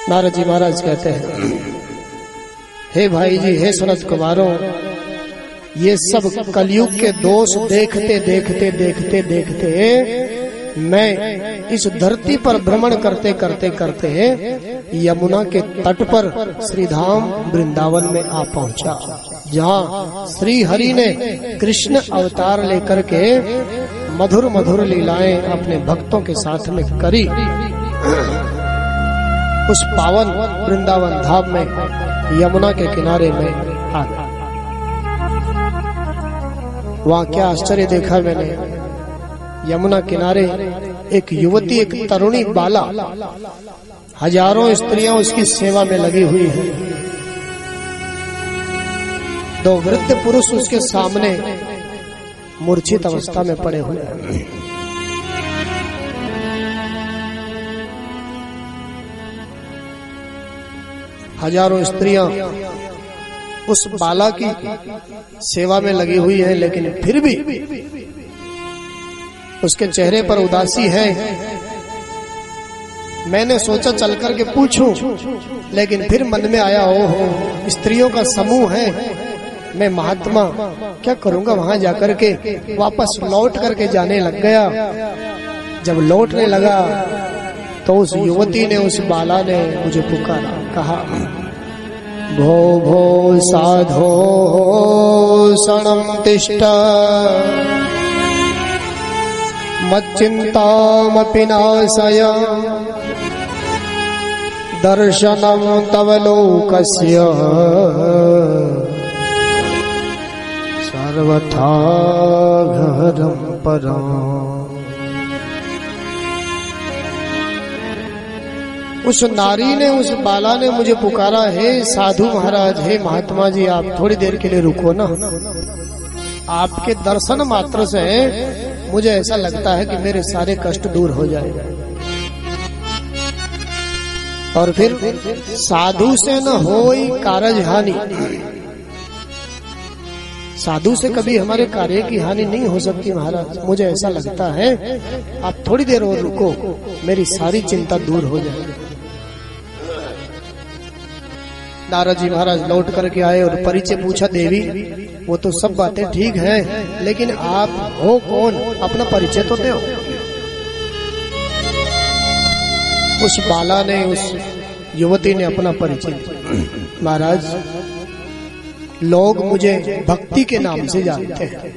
नारद जी महाराज कहते हैं, हे भाई जी, हे सुनत कुमारों, ये सब कलयुग के दोष देखते देखते देखते देखते मैं इस धरती पर भ्रमण करते करते करते यमुना के तट पर श्रीधाम वृंदावन में आ पहुंचा, जहाँ श्री हरि ने कृष्ण अवतार लेकर के मधुर मधुर लीलाएं अपने भक्तों के साथ में करी। उस पावन वृंदावन धाम में यमुना के किनारे में आ गए। वहाँ क्या आश्चर्य देखा मैंने, यमुना किनारे एक युवती, एक तरुणी बाला, हजारों स्त्रियां उसकी सेवा में लगी हुई हैं। दो वृद्ध पुरुष उसके सामने मूर्छित अवस्था में पड़े हुए हैं। हजारों स्त्रियां उस बाला की सेवा में लगी हुई है, लेकिन फिर भी उसके चेहरे पर उदासी है। मैंने सोचा चल कर के पूछूं, लेकिन फिर मन में आया, ओहो स्त्रियों का समूह है, मैं महात्मा क्या करूंगा वहां जाकर के। वापस लौट करके जाने लग गया। जब लौटने लगा तो उस युवती ने, उस बाला ने मुझे पुकारा, कहा, भो भो साधो शरणं तिष्ठ मच्चिन्तामपि नाशय दर्शनं तव लोकस्य सर्वथा घरं परम्। उस नारी ने, उस बाला ने मुझे पुकारा, हे साधु महाराज, हे महात्मा जी, आप थोड़ी देर के लिए रुको ना। आपके दर्शन मात्र से मुझे ऐसा लगता है कि मेरे सारे कष्ट दूर हो जाएगा। और फिर साधु से न होई कारज हानि, साधु से कभी हमारे कार्य की हानि नहीं हो सकती महाराज, मुझे ऐसा लगता है, आप थोड़ी देर और रुको, मेरी सारी चिंता दूर हो जाएगी। नारद जी महाराज लौट करके आए और परिचय पूछा, देवी वो तो सब बातें ठीक है, लेकिन आप हो कौन, अपना परिचय तो दो। उस बाला ने, उस युवती ने अपना परिचय दिया। महाराज, लोग मुझे भक्ति के नाम से जानते हैं,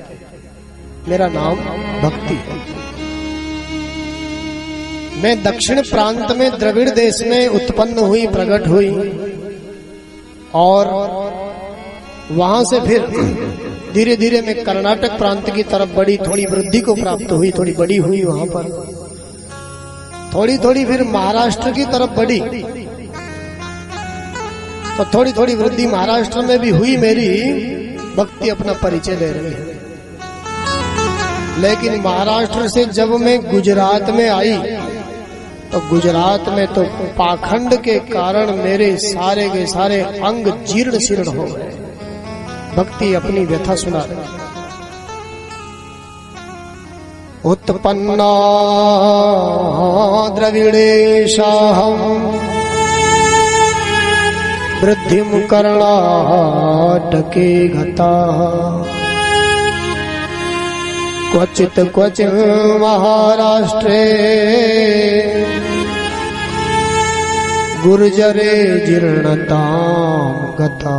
मेरा नाम भक्ति है। मैं दक्षिण प्रांत में द्रविड़ देश में उत्पन्न हुई, प्रकट हुई, और वहां से फिर धीरे धीरे मैं कर्नाटक प्रांत की तरफ बढ़ी, थोड़ी वृद्धि को प्राप्त हुई, थोड़ी बड़ी हुई वहां पर, थोड़ी थोड़ी फिर महाराष्ट्र की तरफ बढ़ी, तो थोड़ी थोड़ी वृद्धि महाराष्ट्र में भी हुई मेरी। भक्ति अपना परिचय दे रही है। लेकिन महाराष्ट्र से जब मैं गुजरात में आई, तो गुजरात में तो पाखंड के कारण मेरे सारे के सारे अंग जीर्ण शीर्ण हो गए। भक्ति अपनी व्यथा सुना रही। उत्पन्ना द्रविड़ेशाहं वृद्धिं कर्णाटके गता क्वचित् क्वचित् महाराष्ट्रे गुर्जरे जीर्णतां गता।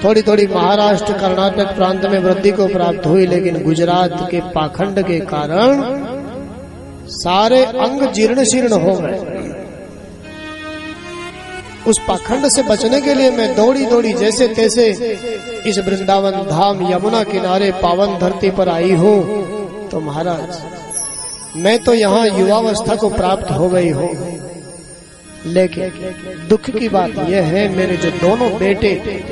थोड़ी थोड़ी महाराष्ट्र कर्नाटक प्रांत में वृद्धि को प्राप्त हुई, लेकिन गुजरात के पाखंड के कारण सारे अंग जीर्ण शीर्ण हो गए। उस पाखंड से बचने के लिए मैं दौड़ी दौड़ी जैसे तैसे इस वृंदावन धाम यमुना किनारे पावन धरती पर आई हूँ। तो महाराज, मैं तो यहाँ युवावस्था को प्राप्त हो गई हूँ, लेकिन दुख की बात यह है, मेरे जो दोनों बेटे,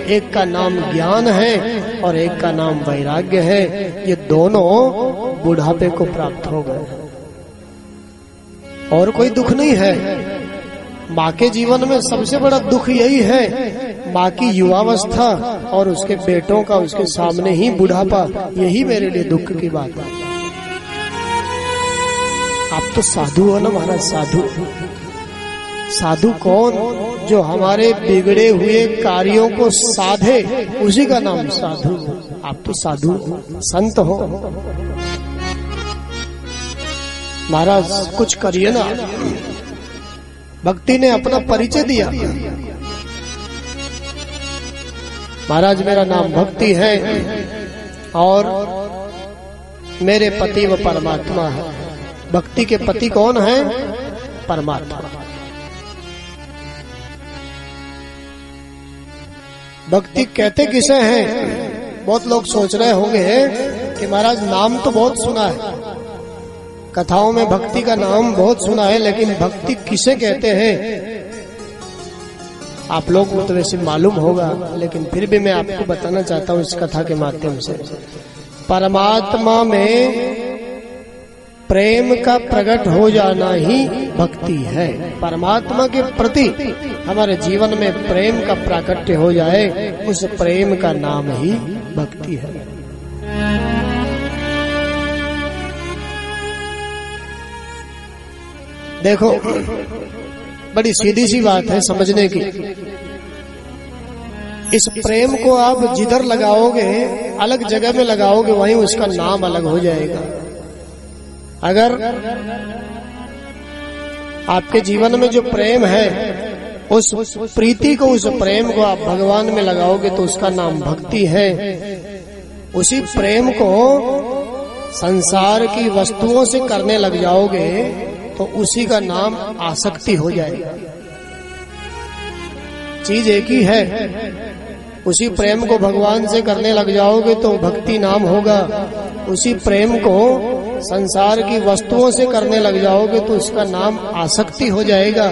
एक का नाम ज्ञान है और एक का नाम वैराग्य है, ये दोनों बुढ़ापे को प्राप्त हो गए। और कोई दुख नहीं है। माँ के जीवन में सबसे बड़ा दुख यही है, माँ की युवावस्था और उसके बेटों का उसके सामने ही बुढ़ापा, यही मेरे लिए दुख की बात है। आप तो साधु हो ना महाराज, साधु। साधु कौन? जो हमारे बिगड़े हुए कार्यों को साधे, उसी का नाम साधु। आप तो साधु संत हो। महाराज कुछ करिए ना। भक्ति ने अपना परिचय दिया। महाराज मेरा नाम भक्ति है और मेरे पति व परमात्मा है। भक्ति के पति कौन है? परमात्मा। भक्ति कहते किसे हैं? बहुत लोग सोच रहे होंगे कि महाराज नाम तो बहुत सुना है, कथाओं में भक्ति का नाम बहुत सुना है, लेकिन भक्ति किसे कहते हैं? आप लोगों को तो वैसे मालूम होगा, लेकिन फिर भी मैं आपको बताना चाहता हूँ इस कथा के माध्यम से। परमात्मा में प्रेम का प्रकट हो जाना ही भक्ति है। परमात्मा के प्रति हमारे जीवन में प्रेम का प्राकट्य हो जाए, उस प्रेम का नाम ही भक्ति है। देखो बड़ी सीधी सी बात है समझने की। इस प्रेम को आप जिधर लगाओगे, अलग जगह में लगाओगे, वहीं उसका नाम अलग हो जाएगा। अगर आपके जीवन में जो प्रेम है, उस प्रीति को, उस प्रेम को आप भगवान में लगाओगे तो उसका नाम भक्ति है। उसी प्रेम को संसार की वस्तुओं से करने लग जाओगे तो उसी का नाम आसक्ति हो जाएगा। चीज एक ही है। उसी प्रेम को भगवान से करने लग जाओगे तो भक्ति नाम होगा। उसी प्रेम को संसार की वस्तुओं से करने लग जाओगे तो उसका नाम आसक्ति हो जाएगा।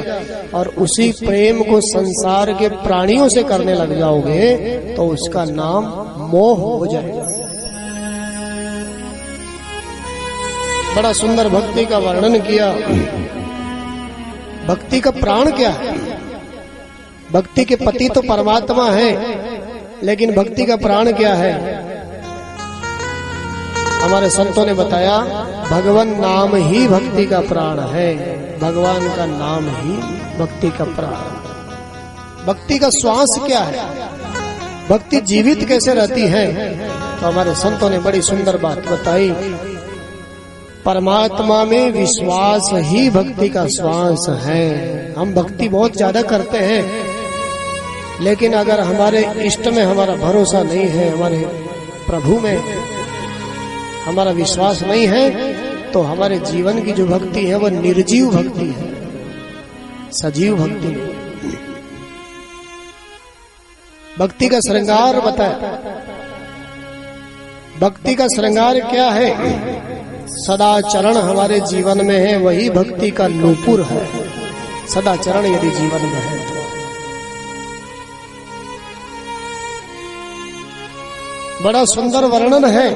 और उसी प्रेम को संसार के प्राणियों से करने लग जाओगे तो उसका नाम मोह हो जाएगा। बड़ा सुंदर भक्ति का वर्णन किया। भक्ति का प्राण क्या है? भक्ति के पति तो परमात्मा है, लेकिन भक्ति का प्राण क्या है? हमारे संतों ने बताया, भगवान नाम ही भक्ति का प्राण है। भगवान का नाम ही भक्ति का प्राण। भक्ति का श्वास क्या है? भक्ति जीवित कैसे रहती है? तो हमारे संतों ने बड़ी सुंदर बात बताई। परमात्मा में विश्वास ही भक्ति का श्वास है। हम भक्ति बहुत ज्यादा करते हैं, लेकिन अगर हमारे इष्ट में हमारा भरोसा नहीं है, हमारे प्रभु में हमारा विश्वास नहीं है, तो हमारे जीवन की जो भक्ति है वो निर्जीव भक्ति है, सजीव भक्ति नहीं। भक्ति का श्रृंगार बताया। भक्ति का श्रृंगार क्या है? सदाचरण हमारे जीवन में है, वही भक्ति का नूपुर है। सदाचरण यदि जीवन में है तो बड़ा सुंदर वर्णन है।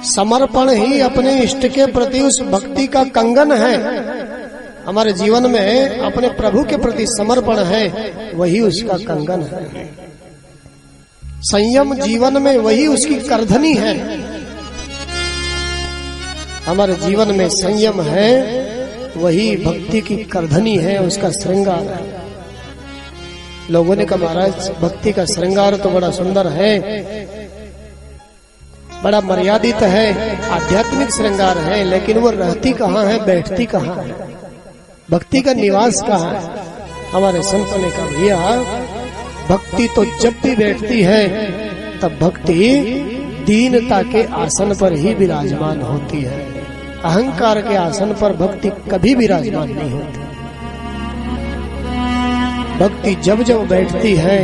समर्पण ही अपने इष्ट के प्रति उस भक्ति का कंगन है। हमारे जीवन में अपने प्रभु के प्रति समर्पण है, वही उसका कंगन है। संयम जीवन में वही उसकी करधनी है। हमारे जीवन में संयम है, वही भक्ति की करधनी है, उसका श्रृंगार है। लोगों ने कहा महाराज भक्ति का श्रृंगार तो बड़ा सुंदर है, बड़ा मर्यादित है, आध्यात्मिक श्रृंगार है, लेकिन वो रहती कहाँ है, बैठती कहाँ है, भक्ति का निवास कहाँ है? हमारे संतों ने कहा भैया भक्ति तो जब भी बैठती है तब भक्ति दीनता के आसन पर ही विराजमान होती है। अहंकार के आसन पर भक्ति कभी विराजमान नहीं होती। भक्ति जब जब बैठती है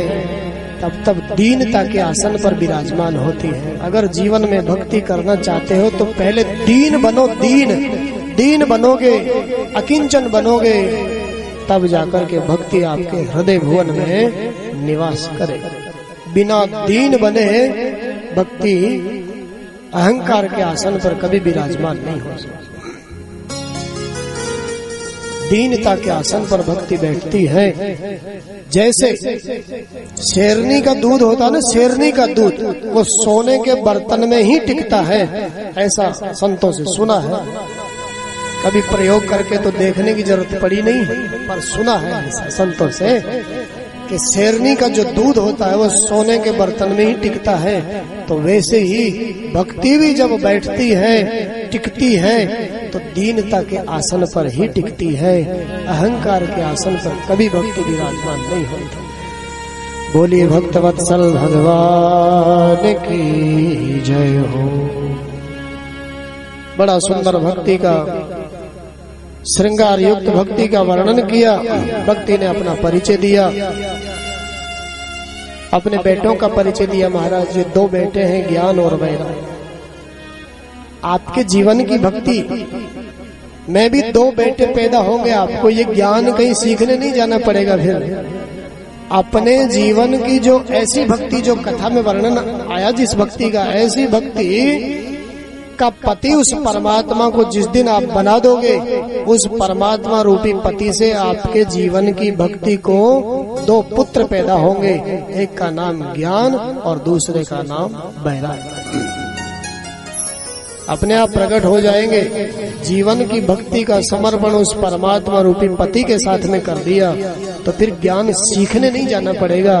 तब तब दीनता के आसन पर विराजमान होती है। अगर जीवन में भक्ति करना चाहते हो तो पहले दीन बनो। दीन बनोगे, अकिंचन बनोगे, तब जाकर के भक्ति आपके हृदय भुवन में निवास करे। बिना दीन बने भक्ति अहंकार के आसन पर कभी विराजमान नहीं हो सकती। दीनता के आसन पर भक्ति बैठती है। जैसे शेरनी का दूध होता है ना, शेरनी का दूध वो सोने के बर्तन में ही टिकता है, ऐसा संतों से सुना है। कभी प्रयोग करके तो देखने की जरूरत पड़ी नहीं, पर सुना है संतों से कि शेरनी का जो दूध होता है वो सोने के बर्तन में ही टिकता है। तो वैसे ही भक्ति भी जब बैठती है, टिकती है, तो दीनता के आसन पर ही टिकती है। अहंकार के आसन पर कभी भक्ति विराजमान नहीं होती। बोलिए भक्तवत्सल भगवान की जय हो। बड़ा सुंदर भक्ति का, श्रृंगार युक्त भक्ति का वर्णन किया। भक्ति ने अपना परिचय दिया, अपने बेटों का परिचय दिया। महाराज, ये दो बेटे हैं, ज्ञान और वैराग। आपके जीवन की भक्ति में भी दो बेटे पैदा होंगे। आपको ये ज्ञान कहीं सीखने नहीं जाना पड़ेगा। फिर अपने जीवन की जो ऐसी भक्ति, जो कथा में वर्णन आया जिस भक्ति का, ऐसी भक्ति का पति उस परमात्मा को जिस दिन आप बना दोगे, उस परमात्मा रूपी पति से आपके जीवन की भक्ति को दो पुत्र पैदा होंगे। एक का नाम ज्ञान और दूसरे का नाम वैराग। अपने आप प्रकट हो जाएंगे। जीवन की भक्ति का समर्पण उस परमात्मा रूपी पति के साथ में कर दिया तो फिर ज्ञान सीखने नहीं जाना पड़ेगा,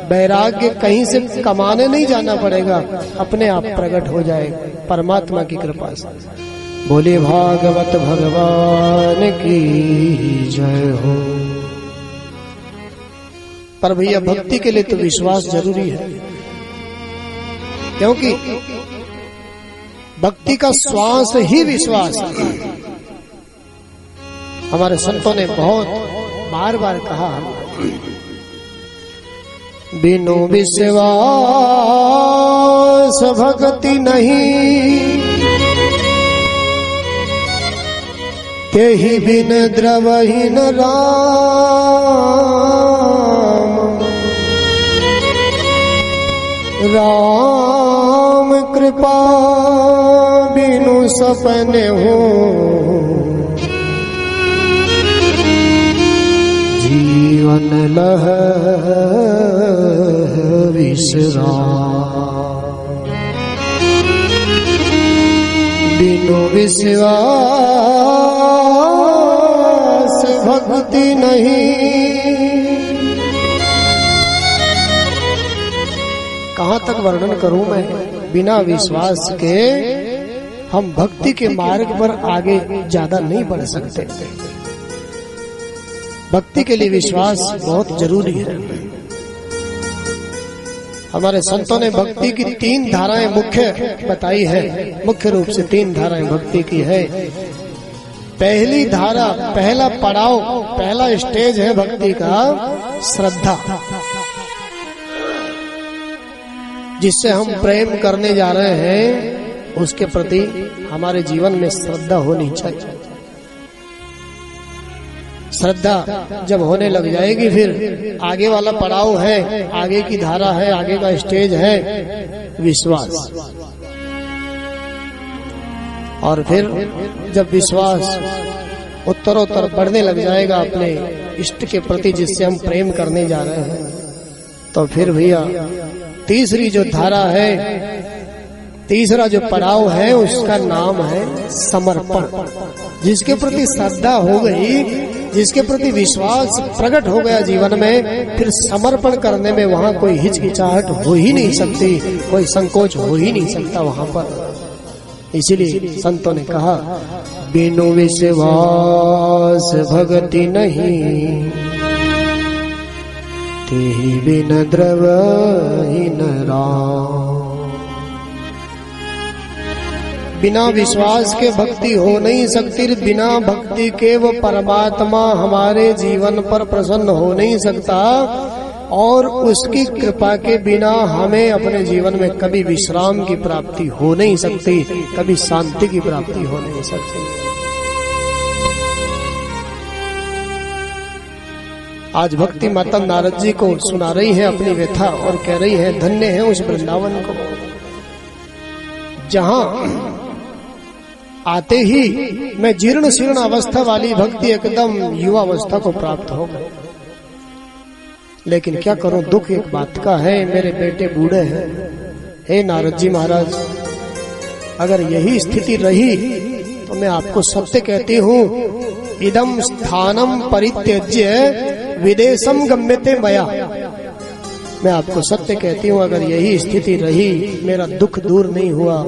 वैराग्य कहीं से कमाने नहीं जाना पड़ेगा, अपने आप प्रकट हो जाएगा परमात्मा की कृपा से। बोले भागवत भगवान की जय हो। पर भैया भक्ति के लिए तो विश्वास जरूरी है, क्योंकि भक्ति का श्वास ही विश्वास है। हमारे संतों ने बहुत बार बार कहा, बिनु विश्वास भक्ति नहीं, तेहि बिन द्रवहीन राम कृपा बिनु सपने हो, जीवन लह विश्राम। बिनु विश्वास भक्ति नहीं। कहाँ तक वर्णन करूं मैं? बिना विश्वास के हम भक्ति के मार्ग पर आगे ज्यादा नहीं बढ़ सकते। भक्ति के लिए विश्वास बहुत जरूरी है। हमारे संतों ने भक्ति की तीन धाराएं मुख्य बताई है। मुख्य रूप से तीन धाराएं भक्ति की है। पहली धारा, पहला पड़ाव, पहला स्टेज है भक्ति का श्रद्धा, जिससे हम प्रेम करने जा रहे हैं उसके प्रति हमारे जीवन में श्रद्धा होनी चाहिए। श्रद्धा जब होने लग जाएगी, फिर आगे वाला पड़ाव है, आगे की धारा है, आगे का स्टेज है विश्वास। और फिर जब विश्वास उत्तरोत्तर बढ़ने लग जाएगा अपने इष्ट के प्रति जिससे हम प्रेम करने जा रहे हैं, तो फिर भैया तीसरी जो धारा है, तीसरा जो पड़ाव है, उसका नाम है समर्पण। जिसके प्रति श्रद्धा हो गई, जिसके प्रति विश्वास प्रकट हो गया जीवन में, फिर समर्पण करने में वहां कोई हिचकिचाहट हो ही नहीं सकती, कोई संकोच हो ही नहीं सकता वहां पर। इसीलिए संतों ने कहा, बिनु विश्वास भक्ति नहीं, तेहि बिन द्रवहीन राम। बिना विश्वास के भक्ति हो नहीं सकती। बिना भक्ति के वो परमात्मा हमारे जीवन पर प्रसन्न हो नहीं सकता, और उसकी कृपा के बिना हमें अपने जीवन में कभी विश्राम की प्राप्ति हो नहीं सकती, कभी शांति की प्राप्ति हो नहीं सकती। आज भक्ति माता नारद जी को सुना रही है अपनी व्यथा और कह रही है, धन्य है उस वृंदावन को जहां आते ही मैं जीर्ण शीर्ण अवस्था वाली भक्ति एकदम युवा अवस्था को प्राप्त हो गई। लेकिन क्या करूं, दुख एक बात का है, मेरे बेटे बूढ़े हैं। हे नारद जी महाराज, अगर यही स्थिति रही तो मैं आपको सत्य कहती हूँ, इदम स्थानम परित्यज्य विदेशम गम्यते मया। मैं आपको सत्य कहती हूँ, अगर यही स्थिति रही, मेरा दुख दूर नहीं हुआ,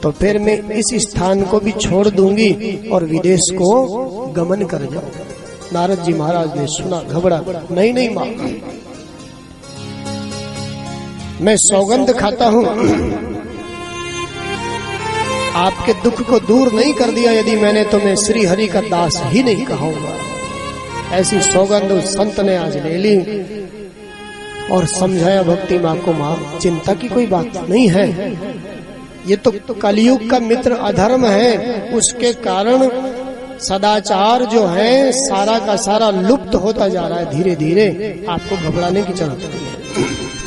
तो फिर मैं इस स्थान को भी छोड़ दूंगी और विदेश को गमन कर जाऊं। नारद जी महाराज ने सुना, घबरा। नहीं मां, मैं सौगंध खाता हूं, आपके दुख को दूर नहीं कर दिया यदि मैंने, तो मैं श्री हरि का दास ही नहीं कहूंगा। ऐसी सौगंध उस संत ने आज ले ली और समझाया भक्ति माँ को, माँ चिंता की कोई बात नहीं है, ये तो कलयुग का मित्र अधर्म है, उसके कारण सदाचार जो है सारा का सारा लुप्त होता जा रहा है धीरे धीरे, आपको घबराने की जरूरत नहीं है।